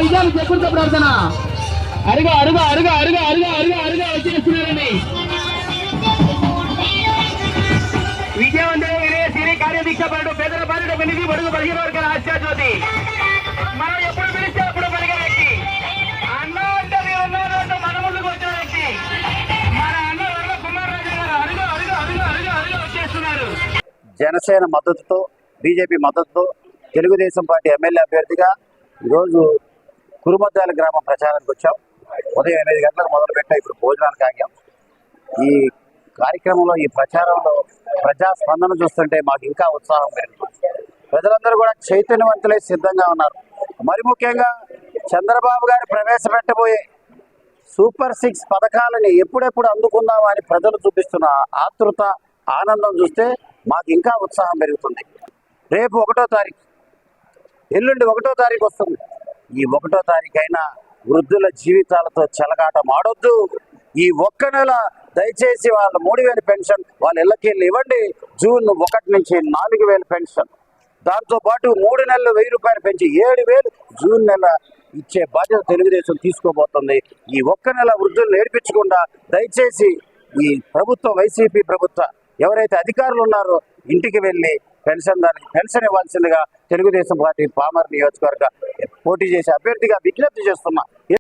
విజయాలు చేకూర్చే ప్రార్థన. అరుగా అరుగా అరుగా అరుగా అరుగా అరుగా అరుగా వచ్చేస్తున్నారండి. విజయవంతమైన సినీ కార్యదీక్ష పరుడు పేదల బాధ్యత పెళ్లికి బడుగు 15 వర్గాల ఆశాజ్యోతి. మనం ఎప్పుడు పిలిస్తే అప్పుడు పలిగే వ్యక్తి, అన్న అంటే మీరు ఉన్నారంటూ మన ముందుకు వచ్చిన వ్యక్తి మన అన్న వల్ల కుమారరాజు గారు అరుగా అరుగా అరుగా అరుగా అరుగా వచ్చేస్తున్నారు. జనసేన మద్దతుతో, బీజేపీ మద్దతుతో తెలుగుదేశం పార్టీ ఎమ్మెల్యే అభ్యర్థిగా ఈరోజు కురుమద్దాల గ్రామం ప్రచారానికి వచ్చాం. ఉదయం 8 గంటలకు మొదలు పెట్టాం. ఇప్పుడు భోజనానికి ఆగాం. ఈ కార్యక్రమంలో, ఈ ప్రచారంలో ప్రజా స్పందన చూస్తుంటే మాకు ఇంకా ఉత్సాహం పెరుగుతుంది. ప్రజలందరూ కూడా చైతన్యవంతులై సిద్ధంగా ఉన్నారు. మరి ముఖ్యంగా చంద్రబాబు గారు ప్రవేశపెట్టబోయే సూపర్ 6 పథకాలని ఎప్పుడెప్పుడు అందుకుందామా అని ప్రజలు చూపిస్తున్న ఆతృత, ఆనందం చూస్తే మాకు ఇంకా ఉత్సాహం పెరుగుతుంది. రేపు 1వ తారీఖు, ఎల్లుండి 1వ తారీఖు వస్తుంది. ఈ 1వ తారీఖు అయినా వృద్ధుల జీవితాలతో చెలగాటం ఆడొద్దు. ఈ ఒక్క నెల దయచేసి వాళ్ళ 3000 పెన్షన్ వాళ్ళ ఇళ్ళకి వెళ్ళి ఇవ్వండి. జూన్ 1 నుంచి 4000 పెన్షన్, దాంతోపాటు 3 నెలలు 1000 రూపాయలు పెంచి 7000 జూన్ నెల ఇచ్చే బాధ్యత తెలుగుదేశం తీసుకోబోతుంది. ఈ ఒక్క నెల వృద్ధులను ఏడిపించకుండా దయచేసి ఈ ప్రభుత్వం, వైసీపీ ప్రభుత్వం ఎవరైతే అధికారులు ఉన్నారో ఇంటికి వెళ్ళి పెన్షన్ ఇవ్వాల్సిందిగా తెలుగుదేశం పార్టీ పామర్ నియోజకవర్గ పోటీ చేసే అభ్యర్థిగా విజ్ఞప్తి చేస్తున్నా.